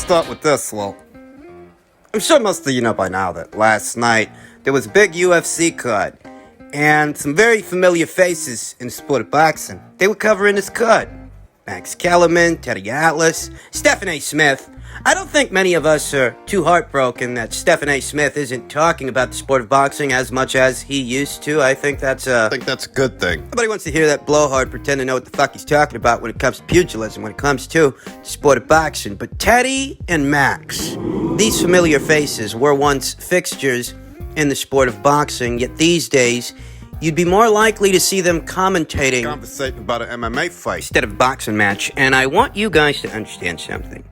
start with this, well, I'm sure most of you know by now that last night there was a big UFC card, and some very familiar faces in the sport of boxing. They were covering this card. Max Kellerman, Teddy Atlas, Stephen A. Smith. I don't think many of us are too heartbroken that Stephen A. Smith isn't talking about the sport of boxing as much as he used to. I think that's a good thing. Nobody wants to hear that blowhard pretend to know what the fuck he's talking about when it comes to pugilism, when it comes to the sport of boxing. But Teddy and Max, these familiar faces, were once fixtures in the sport of boxing, yet these days, you'd be more likely to see them commentating Conversating about an MMA fight instead of a boxing match. And I want you guys to understand something.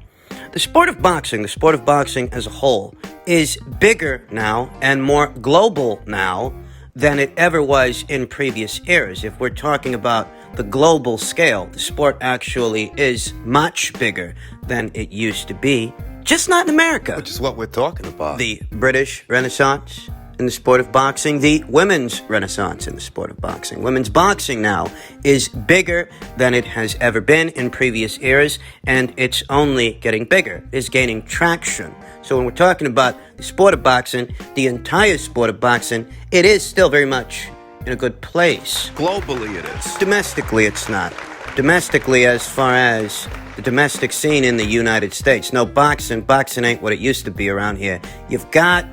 The sport of boxing as a whole, is bigger now and more global now than it ever was in previous eras. If we're talking about the global scale, the sport actually is much bigger than it used to be, just not in America. Which is what we're talking about. The British Renaissance in the sport of boxing, the women's renaissance in the sport of boxing. Women's boxing now is bigger than it has ever been in previous eras, and it's only getting bigger. It's gaining traction. So when we're talking about the sport of boxing, the entire sport of boxing, it is still very much in a good place. Globally it is. Domestically, it's not. Domestically, as far as the domestic scene in the United States. No, boxing ain't what it used to be around here. You've got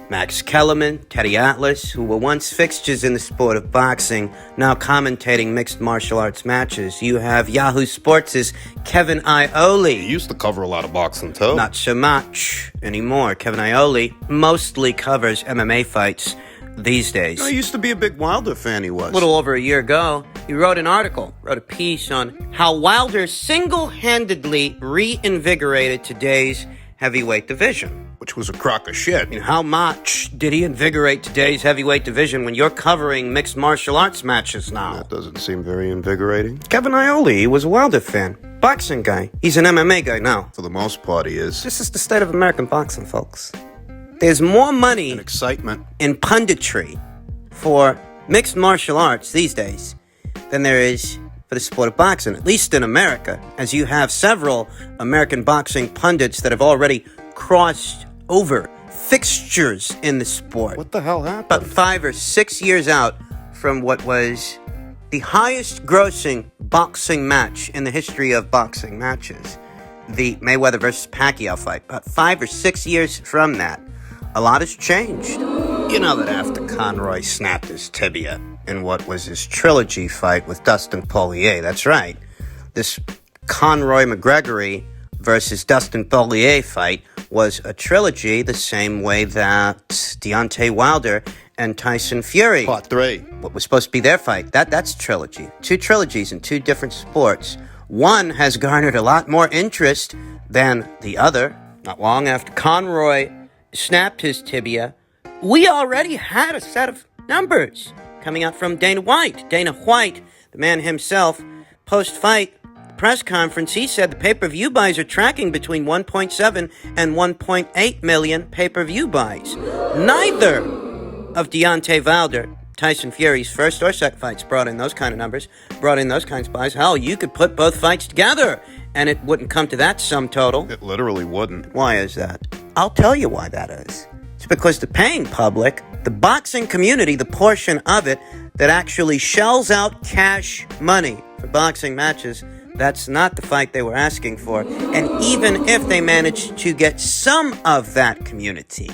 Max Kellerman, Teddy Atlas, who were once fixtures in the sport of boxing, now commentating mixed martial arts matches. You have Yahoo Sports' Kevin Iole. He used to cover a lot of boxing, too. Not so much anymore. Kevin Iole mostly covers MMA fights these days. I used to be a big Wilder fan, he was. A little over a year ago, he wrote a piece on how Wilder single-handedly reinvigorated today's heavyweight division. Which was a crock of shit. I mean, how much did he invigorate today's heavyweight division when you're covering mixed martial arts matches now? That doesn't seem very invigorating. Kevin Iole, he was a Wilder fan. Boxing guy. He's an MMA guy now. For the most part, he is. This is the state of American boxing, folks. There's more money and excitement in punditry for mixed martial arts these days than there is for the sport of boxing, at least in America, as you have several American boxing pundits that have already crossed over fixtures in the sport. What the hell happened? About 5 or 6 years out from what was the highest grossing boxing match in the history of boxing matches, the Mayweather versus Pacquiao fight. About 5 or 6 years from that, a lot has changed. You know that after Conroy snapped his tibia in what was his trilogy fight with Dustin Poirier, that's right, this Conroy McGregory versus Dustin Poirier fight was a trilogy the same way that Deontay Wilder and Tyson Fury. Part 3. What was supposed to be their fight. That's trilogy. 2 trilogies in 2 different sports. One has garnered a lot more interest than the other. Not long after Conroy snapped his tibia, we already had a set of numbers coming out from Dana White. Dana White, the man himself, post-fight press conference, he said the pay-per-view buys are tracking between 1.7 and 1.8 million pay-per-view buys. Neither of Deontay Wilder, Tyson Fury's first or second fights brought in those kind of numbers, brought in those kinds of buys. Hell, you could put both fights together and it wouldn't come to that sum total. It literally wouldn't. Why is that? I'll tell you why that is. It's because the paying public, the boxing community, the portion of it that actually shells out cash money for boxing matches, that's not the fight they were asking for. And even if they managed to get some of that community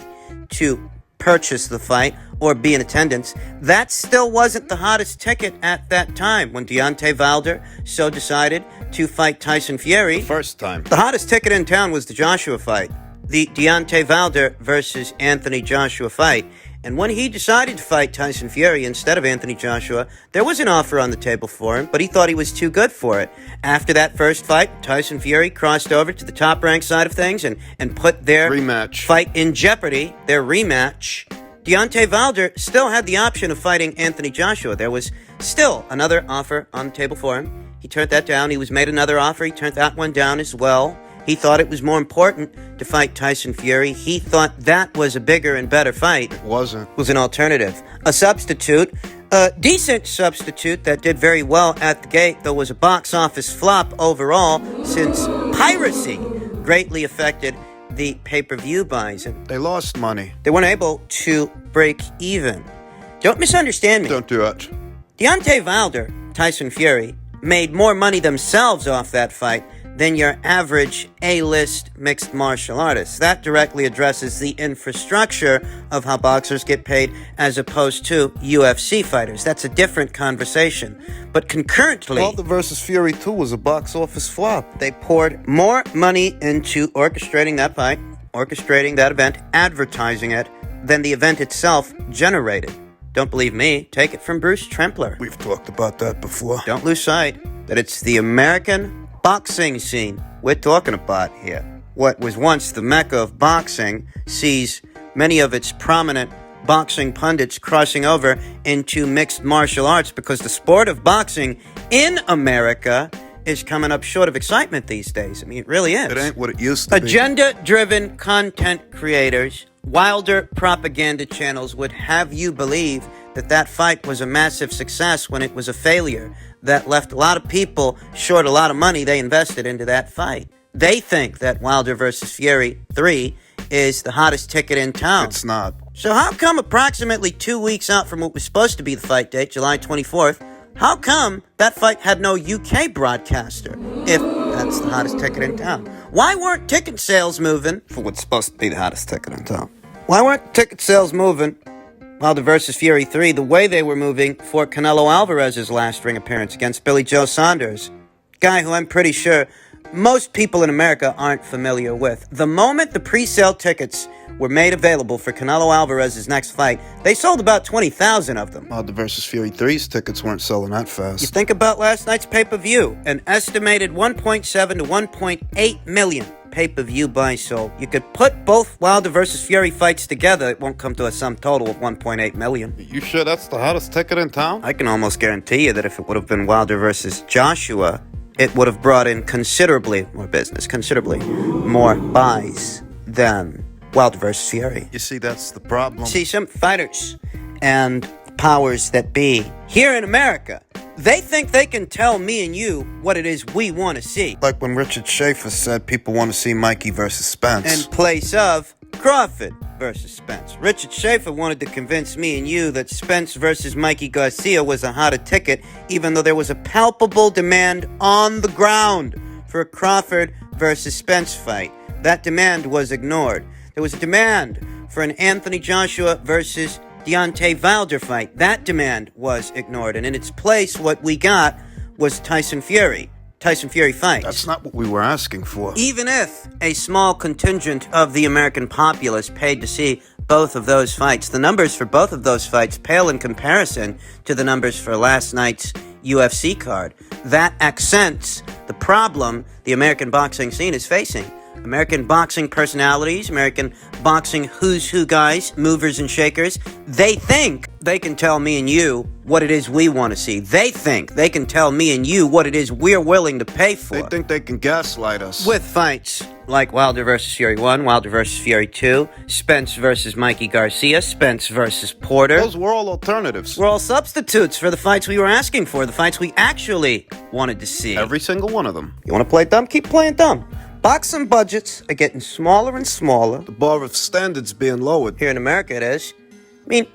to purchase the fight or be in attendance, that still wasn't the hottest ticket at that time when Deontay Wilder so decided to fight Tyson Fury. The first time. The hottest ticket in town was the Joshua fight, the Deontay Wilder versus Anthony Joshua fight. And when he decided to fight Tyson Fury instead of Anthony Joshua, there was an offer on the table for him, but he thought he was too good for it. After that first fight, Tyson Fury crossed over to the top-ranked side of things and put their rematch fight in jeopardy, their rematch. Deontay Wilder still had the option of fighting Anthony Joshua. There was still another offer on the table for him. He turned that down. He was made another offer. He turned that one down as well. He thought it was more important to fight Tyson Fury. He thought that was a bigger and better fight. It wasn't. It was an alternative. A substitute. A decent substitute that did very well at the gate, though was a box office flop overall since piracy greatly affected the pay-per-view buys. And They lost money. they weren't able to break even. Don't misunderstand me. Don't do it. Deontay Wilder, Tyson Fury, made more money themselves off that fight than your average A-list mixed martial artist. That directly addresses the infrastructure of how boxers get paid as opposed to UFC fighters. That's a different conversation. But concurrently, Wilder versus Fury 2 was a box office flop. they poured more money into orchestrating that fight, orchestrating that event, advertising it, than the event itself generated. Don't believe me? Take it from Bruce Trempler. We've talked about that before. Don't lose sight that it's the American boxing scene we're talking about here. What was once the mecca of boxing sees many of its prominent boxing pundits crossing over into mixed martial arts because the sport of boxing in America is coming up short of excitement these days. I mean, it really is. It ain't what it used to be. Agenda-driven content creators, Wilder propaganda channels would have you believe that that fight was a massive success when it was a failure that left a lot of people short a lot of money they invested into that fight. They think that Wilder versus Fury 3 is the hottest ticket in town. It's not. So how come approximately 2 weeks out from what was supposed to be the fight date, July 24th, how come that fight had no UK broadcaster, if that's the hottest ticket in town? Why weren't ticket sales moving for what's supposed to be the hottest ticket in town? Why weren't ticket sales moving, Wilder versus Fury 3, the way they were moving for Canelo Alvarez's last ring appearance against Billy Joe Saunders? Guy who I'm pretty sure most people in America aren't familiar with. The moment the pre-sale tickets were made available for Canelo Alvarez's next fight, they sold about 20,000 of them. Wilder versus Fury 3's tickets weren't selling that You fast. think about last night's pay-per-view, an estimated 1.7 to 1.8 million pay-per-view buys sold. You could put both Wilder versus Fury fights together, it won't come to a sum total of 1.8 million. You sure that's the hottest ticket in town? I can almost guarantee you that if it would have been Wilder versus Joshua, it would have brought in considerably more business, considerably more buys than Wilder versus Fury. You see, that's the problem. See, some fighters and powers that be here in America, they think they can tell me and you what it is we want to see Like when Richard Schaefer said people want to see Mikey versus Spence. in place of Crawford versus Spence. Richard Schaefer wanted to convince me and you that Spence versus Mikey Garcia was a hotter ticket, even though there was a palpable demand on the ground for a Crawford versus Spence fight. That demand was ignored. There was a demand for an Anthony Joshua versus Deontay Wilder fight. That demand was ignored. And in its place, what we got was Tyson Fury. Tyson Fury fights. That's not what we were asking for. Even if a small contingent of the American populace paid to see both of those fights, the numbers for both of those fights pale in comparison to the numbers for last night's UFC card. That accents the problem the American boxing scene is facing. American boxing personalities, American boxing who's who guys, movers and shakers, they think they can tell me and you what it is we want to see. They think they can tell me and you what it is we're willing to pay for. They think they can gaslight us. With fights like Wilder versus Fury 1, Wilder versus Fury 2, Spence versus Mikey Garcia, Spence versus Porter. Those were all alternatives. We're all substitutes for the fights we were asking for, the fights we actually wanted to see. Every single one of them. You want to play dumb? Keep playing dumb. Boxing budgets are getting smaller and smaller. The bar of standards being lowered. Here in America, it is. I mean,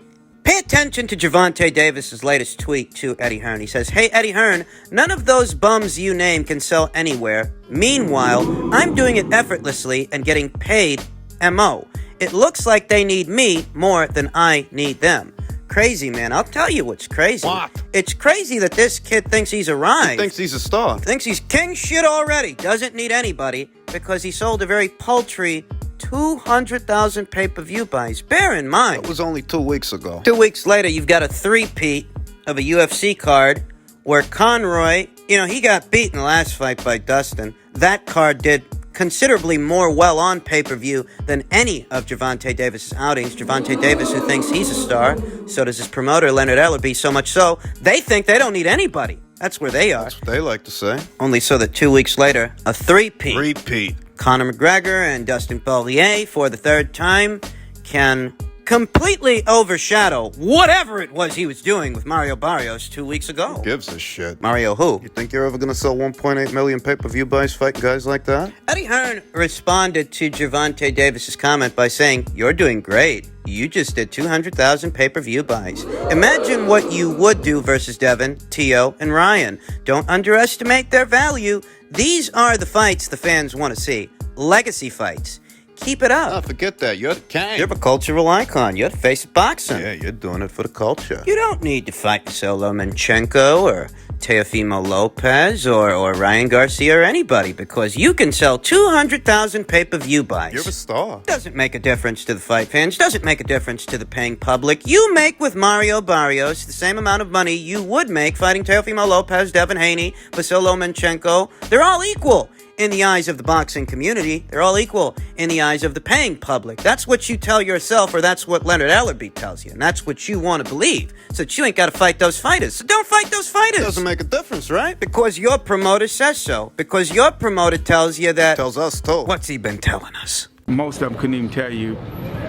pay attention to Gervonta Davis's latest tweet to Eddie Hearn. He says, "Hey, Eddie Hearn, none of those bums you name can sell anywhere. Meanwhile, I'm doing it effortlessly and getting paid MO. It looks like they need me more than I need them." Crazy, man. I'll tell you what's crazy. What? It's crazy that this kid thinks he's arrived. He thinks he's a star. Thinks he's king shit already. Doesn't need anybody because he sold a very paltry 200,000 pay-per-view buys. Bear in mind, That was only 2 weeks ago. 2 weeks later, you've got a three-peat of a UFC card where Conroy, he got beat in the last fight by Dustin. That card did considerably more well on pay-per-view than any of Gervonta Davis's outings. Gervonta Davis, who thinks he's a star, so does his promoter, Leonard Ellerby, so much so, they think they don't need anybody. That's where they are. That's what they like to say. Only so that 2 weeks later, a three-peat. Repeat. Conor McGregor and Dustin Poirier, for the third time, can completely overshadow whatever it was he was doing with Mario Barrios 2 weeks ago. Gives a shit. Mario who? You think you're ever gonna sell 1.8 million pay-per-view buys fighting guys like that? Eddie Hearn responded to Gervonta Davis's comment by saying, "You're doing great. You just did 200,000 pay-per-view buys. Imagine what you would do versus Devin, Tio, and Ryan. Don't underestimate their value. These are the fights the fans want to see. Legacy fights. Keep it up. Oh, forget that. You're the king. You're a cultural icon. You're the face of boxing. Yeah, you're doing it for the culture. You don't need to fight Solo Manchenko or Teofimo Lopez or Ryan Garcia or anybody because you can sell 200,000 pay-per-view buys. You're a star. Doesn't make a difference to the fight fans. Doesn't make a difference to the paying public. You make with Mario Barrios the same amount of money you would make fighting Teofimo Lopez, Devin Haney, Vasilo Manchenko. They're all equal. In the eyes of the boxing community, they're all equal in the eyes of the paying public. That's what you tell yourself, or that's what Leonard Ellerby tells you, and that's what you want to believe, so that you ain't got to fight those fighters. So don't fight those fighters. Doesn't make a difference, right? Because your promoter says so. Because your promoter tells you that... Tells us, too. What's he been telling us? Most of them couldn't even tell you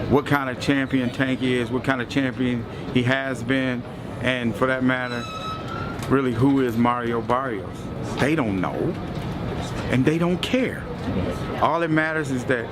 what kind of champion Tank is, what kind of champion he has been, and for that matter, really who is Mario Barrios. They don't know. And they don't care. All that matters is that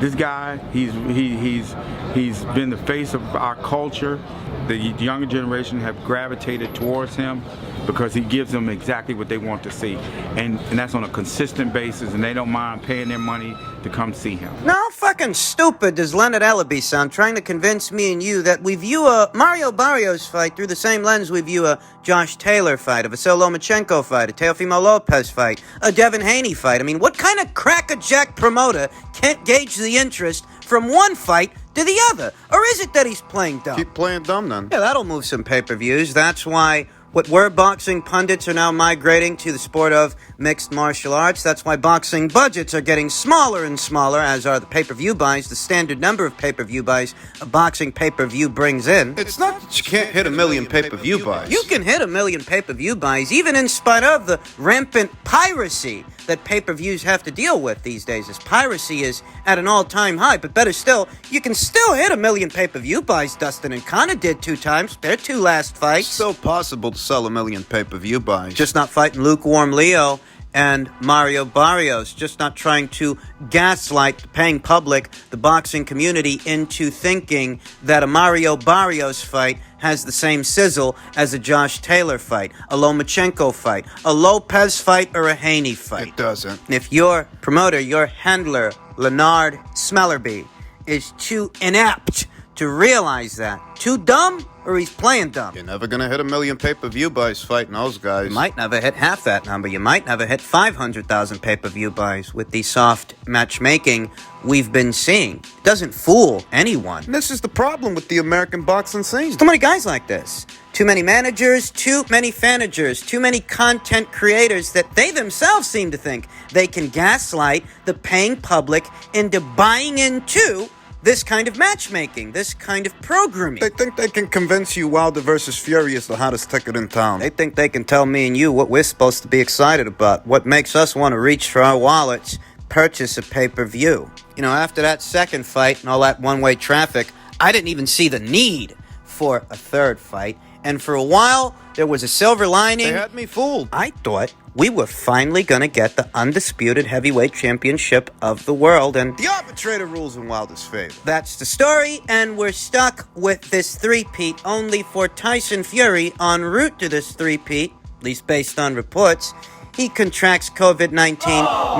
this guy, he's been the face of our culture. The younger generation have gravitated towards him because he gives them exactly what they want to see. And that's on a consistent basis, and they don't mind paying their money to come see him. No, fucking stupid does Leonard Ellerby sound trying to convince me and you that we view a Mario Barrios fight through the same lens we view a Josh Taylor fight, a Vasilo Lomachenko fight, a Teofimo Lopez fight, a Devin Haney fight. I mean, what kind of crackerjack promoter can't gauge the interest from one fight to the other? Or is it that he's playing dumb? Keep playing dumb, then. Yeah, that'll move some pay-per-views. That's why what were boxing pundits are now migrating to the sport of mixed martial arts. That's why boxing budgets are getting smaller and smaller, as are the pay-per-view buys, the standard number of pay-per-view buys a boxing pay-per-view brings in. It's not that you can't hit a million pay-per-view buys. You can hit a million pay-per-view buys, even in spite of the rampant piracy that pay-per-views have to deal with these days, as piracy is at an all-time high. But better still, you can still hit a million pay-per-view buys. Dustin and Conor did 2 times, their 2 last fights. Still possible to sell a million pay-per-view buys. Just not fighting lukewarm Leo and Mario Barrios, just not trying to gaslight the paying public, the boxing community, into thinking that a Mario Barrios fight has the same sizzle as a Josh Taylor fight, a Lomachenko fight, a Lopez fight, or a Haney fight. It doesn't. And if your promoter, your handler, Leonard Smellerby, is too inept to realize that, too dumb, or he's playing dumb. You're never gonna hit a million pay-per-view buys fighting those guys. You might never hit half that number. You might never hit 500,000 pay-per-view buys with the soft matchmaking we've been seeing. It doesn't fool anyone. And this is the problem with the American boxing scene. Too many guys like this. Too many managers, too many fanagers, too many content creators that they themselves seem to think they can gaslight the paying public into buying into this kind of matchmaking, this kind of programming. They think they can convince you Wilder versus Fury is the hottest ticket in town. They think they can tell me and you what we're supposed to be excited about, what makes us want to reach for our wallets, purchase a pay-per-view. You know, after that second fight and all that one-way traffic, I didn't even see the need for a third fight. And for a while, there was a silver lining. They had me fooled. I thought we were finally going to get the undisputed heavyweight championship of the world, and The arbitrator rules in Wilder's favor. that's the story, and we're stuck with this three-peat only for Tyson Fury en route to this three-peat, at least based on reports. He contracts COVID-19.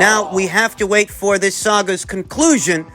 Now we have to wait for this saga's conclusion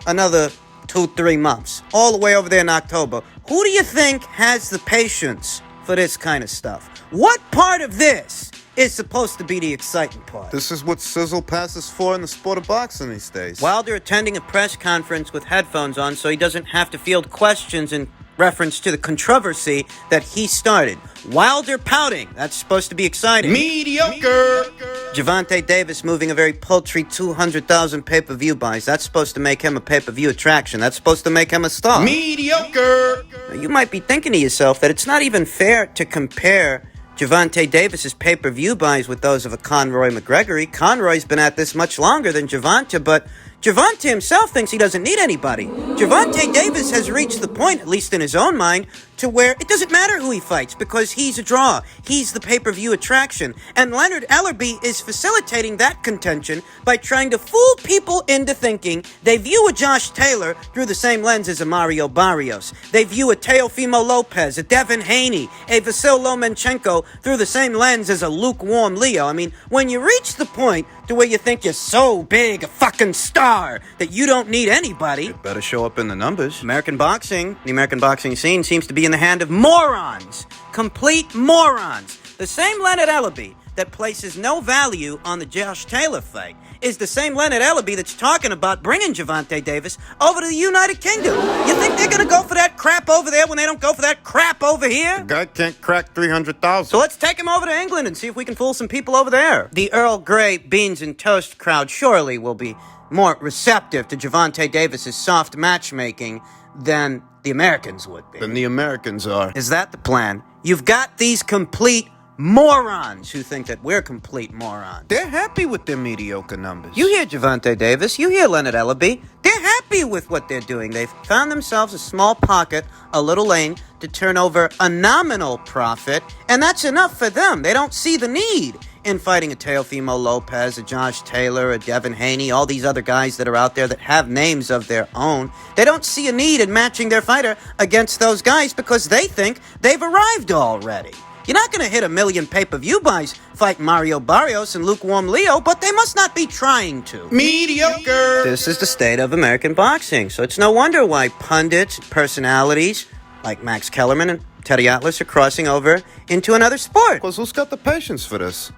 another 2-3 months, all the way over there in October. Who do you think has the patience for this kind of stuff? What part of this is supposed to be the exciting part? This is what sizzle passes for in the sport of boxing these days. Wilder attending a press conference with headphones on so he doesn't have to field questions in reference to the controversy that he started. Wilder pouting. That's supposed to be exciting. Mediocre. Gervonta Davis moving a very paltry 200,000 pay-per-view buys. That's supposed to make him a pay-per-view attraction. That's supposed to make him a star. Mediocre. You might be thinking to yourself that it's not even fair to compare Gervonta Davis's pay-per-view buys with those of a Conroy McGregory. Conroy's been at this much longer than Gervonta, but Gervonta himself thinks he doesn't need anybody. Gervonta Davis has reached the point, at least in his own mind, to where it doesn't matter who he fights because he's a draw. He's the pay-per-view attraction. And Leonard Ellerbe is facilitating that contention by trying to fool people into thinking they view a Josh Taylor through the same lens as a Mario Barrios. They view a Teofimo Lopez, a Devin Haney, a Vasil Lomachenko through the same lens as a lukewarm Leo. I mean, when you reach the point to where you think you're so big, a fucking star, that you don't need anybody. It better show up in the numbers. The American boxing scene seems to be in the hand of morons. Complete morons. The same Leonard Ellerbe that places no value on the Josh Taylor fight is the same Leonard Ellerbe that's talking about bringing Gervonta Davis over to the United Kingdom. You think they're going to go for that crap over there when they don't go for that crap over here? The guy can't crack 300,000. So let's take him over to England and see if we can fool some people over there. The Earl Grey beans and toast crowd surely will be more receptive to Gervonta Davis's soft matchmaking than the Americans would be. Than the Americans are. Is that the plan? You've got these complete morons who think that we're complete morons. They're happy with their mediocre numbers. You hear Gervonta Davis, you hear Leonard Ellerbe. They're happy with what they're doing. They've found themselves a small pocket, a little lane, to turn over a nominal profit, and that's enough for them. They don't see the need in fighting a Teofimo Lopez, a Josh Taylor, a Devin Haney, all these other guys that are out there that have names of their own. They don't see a need in matching their fighter against those guys because they think they've arrived already. You're not going to hit 1 million pay-per-view buys fighting Mario Barrios and lukewarm Leo, but they must not be trying to. Mediocre! This is the state of American boxing, so it's no wonder why pundits, personalities like Max Kellerman and Teddy Atlas are crossing over into another sport. Because who's got the patience for this?